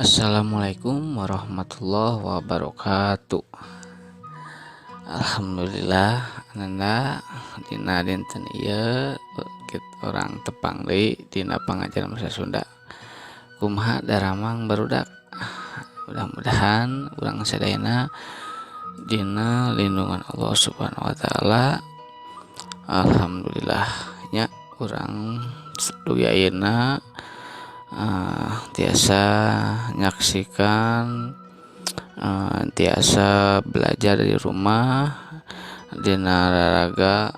Assalamualaikum warahmatullahi wabarakatuh. Alhamdulillah Ananda dina dinten ieu orang tepang deui dina pangajaran bahasa Sunda. Kumaha daramang barudak. Mudah-mudahan urang sadayana dina lindungan Allah Subhanahu wa taala. Alhamdulillah nya urang dugi ayeuna tiasa nyaksikan tiasa belajar di rumah dina raraga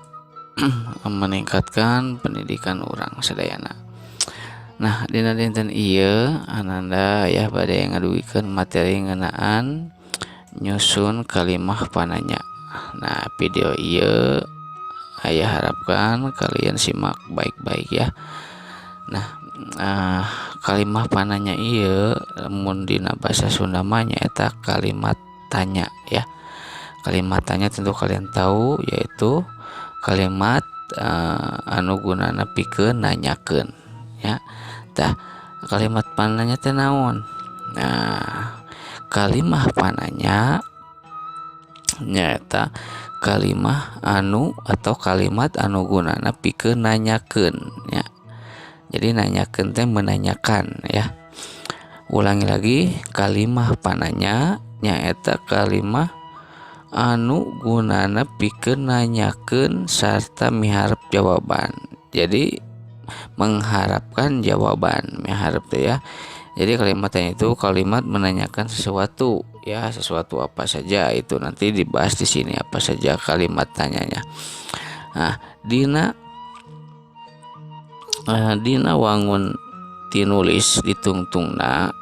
meningkatkan pendidikan orang sadayana. Nah dina dinten ieu Ananda ya bade ngadugikeun materi ngeunaan nyusun kalimah pananya. Nah video ieu aya harapkan kalian simak baik-baik ya. Nah kalimah pananya ieu mun dina bahasa Sunda mah nyaeta kalimat tanya ya. Kalimat tanya tentu kalian tahu yaitu kalimat anu gunana pikeun nanyakeun ya. Tah kalimat pananya teh naon? Nah kalimah pananya nyaeta kalimah anu atau kalimat anu gunana pikeun nanyakeun ya. Jadi nanyakeun teh menanyakan ya. Ulangi lagi, kalimah pananya nyaeta kalimah anu gunana pikeun nanyakeun sarta miharep jawaban. Jadi mengharapkan jawaban, miharep teh ya. Jadi kalimatnya itu kalimat menanyakan sesuatu ya, sesuatu apa saja itu nanti dibahas di sini apa saja kalimat tanyanya. Nah, dina wangun tinulis ditungtungna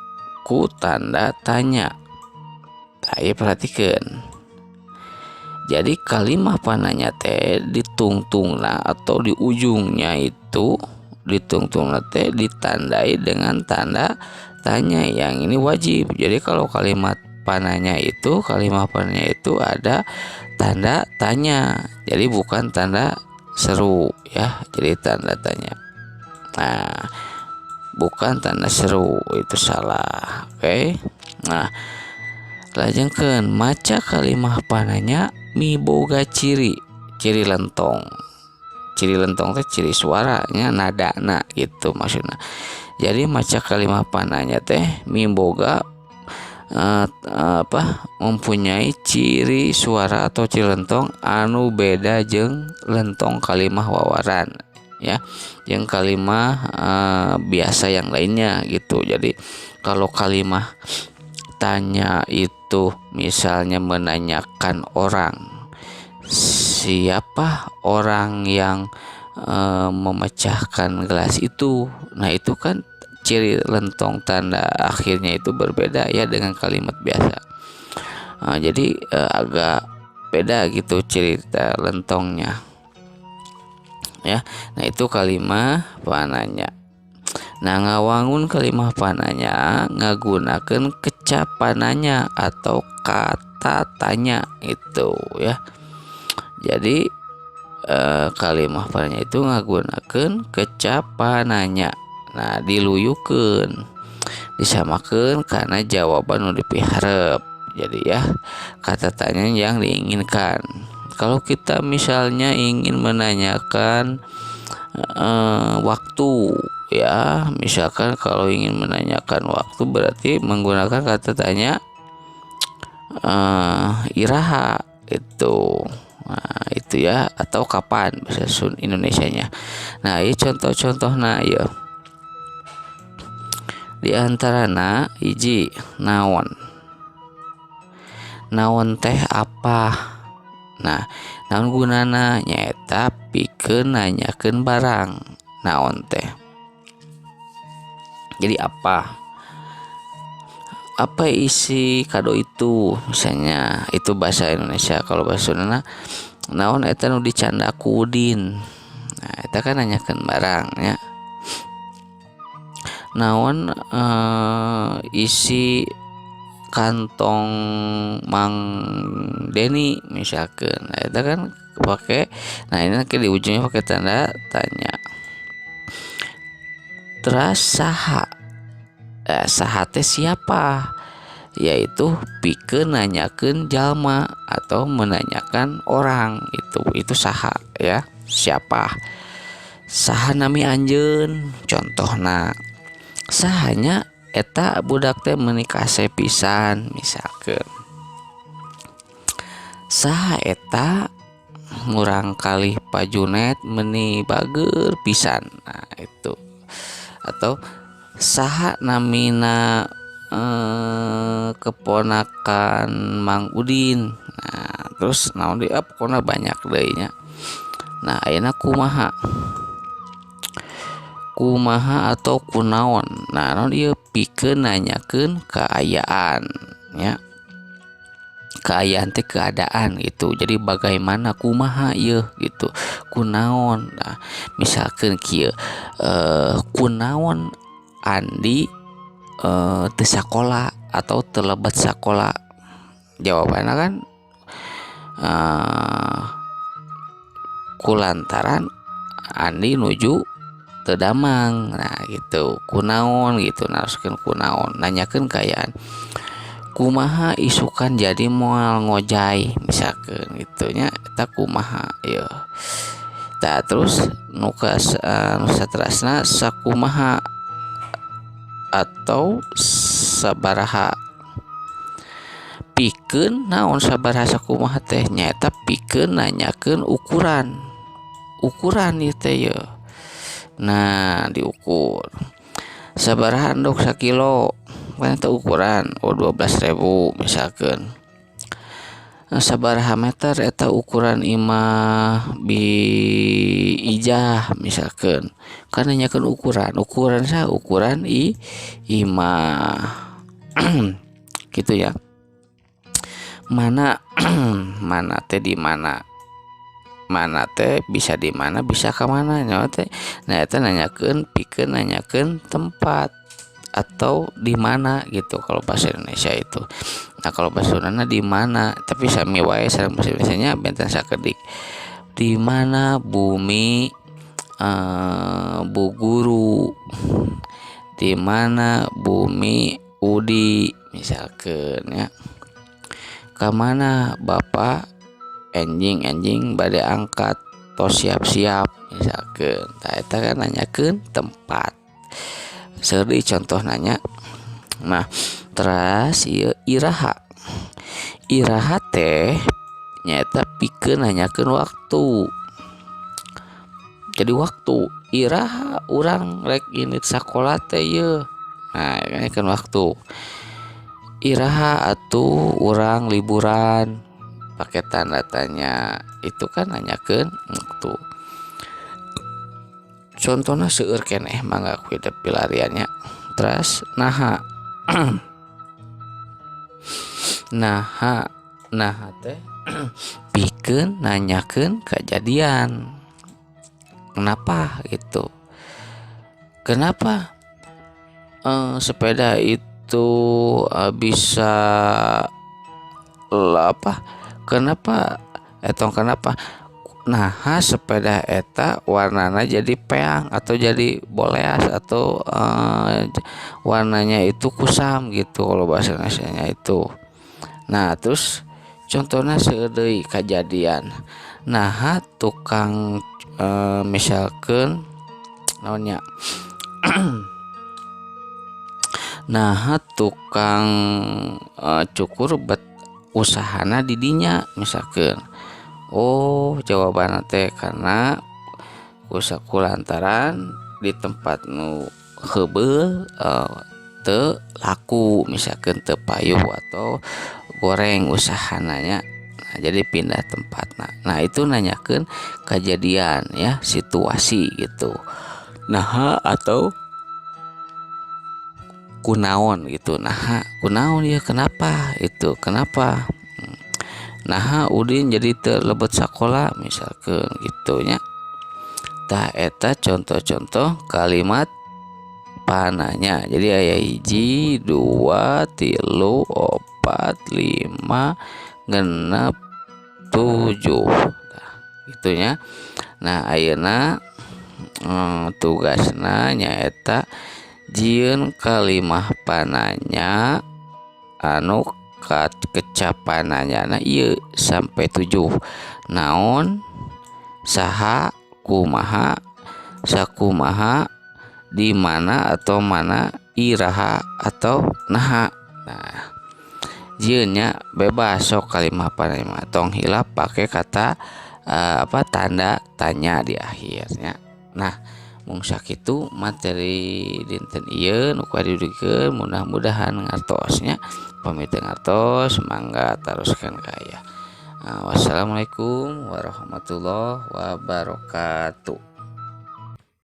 ku tanda tanya. Saya perhatikan. Jadi kalimah pananya teh ditungtungna atau di ujungnya itu ditungtungna teh ditandai dengan tanda tanya yang ini wajib. Jadi kalau kalimat pananya itu ada tanda tanya. Jadi bukan tanda seru ya. Jadi tanda tanya. Nah, bukan tanda seru itu salah. Oke. Nah, lajengkeun maca kalimah pananya miboga ciri lentong. Ciri lentong teh ciri suaranya nadana gitu maksudnya. Jadi maca kalimah pananya teh miboga mempunyai ciri suara atau ciri lentong anu beda jeung lentong kalimah wawaran ya, yang kalimah biasa yang lainnya gitu. Jadi kalau kalimah tanya itu misalnya menanyakan orang, siapa orang yang memecahkan gelas itu, nah itu kan ciri lentong tanda akhirnya itu berbeda ya dengan kalimat biasa. Jadi agak beda gitu cerita lentongnya ya. Nah itu kalimah pananya. Nah ngawangun kalimah pananya ngagunakeun kecapananya atau kata tanya itu ya. Jadi kalimah pananya itu ngagunakeun kecapananya. Nah diluyukeun disamakeun karena jawaban nu dipiharep. Jadi ya kata tanya yang diinginkan. Kalau kita misalnya ingin menanyakan waktu ya, misalkan kalau ingin menanyakan waktu berarti menggunakan kata tanya iraha itu. Nah, itu ya, atau kapan bahasa Indonesianya. Nah, ini contoh-contohna ya. Di antarana hiji naon. Naon teh apa? Nah, naon gunana nyaeta pikeun nanyakeun barang. Naon teh. Jadi apa? Apa isi kado itu? Misalnya itu bahasa Indonesia. Kalau bahasa Sunda naon eta nu dicanda ku Udin. Nah, eta kan nanyakeun barang ya. Naon isi kantong Mang Deni misalkan. Nah, itu kan pakai. Nah ini nanti di ujungnya pakai tanda tanya. Terus saha saha teh siapa, yaitu pikeun nanyakeun jalma atau menanyakan orang. Itu saha ya, siapa. Saha nami anjeun, contohna sahanya eta budak teh menikah pisan, misalkan saha eta murang kali Pak Junet meni bager pisan. Nah itu. Atau saha namina keponakan Mang Udin. Nah terus naon di pokona banyak deui nya. Nah ayeuna kumaha atau kunaon. Nah naon ieu pikeun nanyakeun keayaan ya, keayaan teh keadaan gitu. Jadi bagaimana kumaha ieu gitu, kunaon. Nah misalkan kieu kunaon Andi teu sakola atau terlebat sakola. Jawabannya kan kulantaran Andi nuju teu damang. Nah gitu, kunaon gitu, naroskeun kunaon, nanyakeun kaayaan. Kumaha isukan jadi moal ngojay, misalkan gitunya, eta kumaha ya. Tah terus nu saterasna sakumaha atau sabaraha. Pikeun naon sabaraha sakumaha teh, nyaeta pikeun nanyakeun ukuran ieu teh ya. Nah diukur sabaraha endog sakilo, kan eta ukuran 12.000 misalkan. Sabaraha meter eta ukuran imah bi ijah misalkan, kan nanyakeun ukuran sa ukuran imah gitu ya. Mana mana teh di mana teh bisa di mana bisa ke mana nya teh. Nah eta nanyakeun pikeun nanyakeun tempat atau di mana gitu kalau bahasa Indonesia itu. Nah kalau bahasa Sundana di mana, tapi sami wae sareng bahasa Indonesianya benten sakedik. Di mana bumi Bu Guru, di mana bumi Udi misalkan ya. Kamana Bapak enjing bade angkat tos siap-siap misalkan. Tah eta kan nanyakeun tempat. Seudi contoh nanya. Nah teras ieu iraha teh nyaeta pikeun nanyakeun waktu. Jadi waktu iraha urang rek init sakola teh ieu. Nah nanyakeun waktu. Iraha atuh urang liburan, pakai tanda tanya, itu kan nanyakeun waktu. Contohnya seueur keneh mangga ku hidup pilariannya. Terus naha naha teh pikeun nanyakeun kejadian. Kenapa gitu, kenapa sepeda itu bisa kenapa nah sepeda eta warnanya jadi peang atau jadi boleas atau warnanya itu kusam gitu kalau bahasa Indonesianya itu. Nah terus contohnya seudeuy kejadian. Nah tukang misalkan naonnya nah tukang cukur bet usahana didinya misalkan. Oh jawaban teh karena kulantaran di tempat nu heubeul teu laku misalkan teu payuh atau goreng usahananya. Nah, jadi pindah tempat. Nah itu nanyakeun kejadian ya, situasi gitu. Nah atau kunaon gitu. Nah kunaon ya, kenapa itu, kenapa nah Udin jadi terlebet sakola misalkan gitunya. Tah eta contoh-contoh kalimat pananya. Jadi aya 1 2 3 4 5 6 7 gitunya. Nah ayeuna tugasna nyaeta jieun kalimah pananya anu kecapananya ieu sampai 7 naon saha kumaha sakumaha di mana atau mana iraha atau naha. Nah jieunnya bebas sok kalimah pananya tong hilap pakai kata tanda tanya di akhirnya. Nah mung sakitu materi dinten ieu nu kudu mudah-mudahan ngartosnya pamit ngartos mangga teruskan kaya. Wassalamualaikum warahmatullahi wabarakatuh.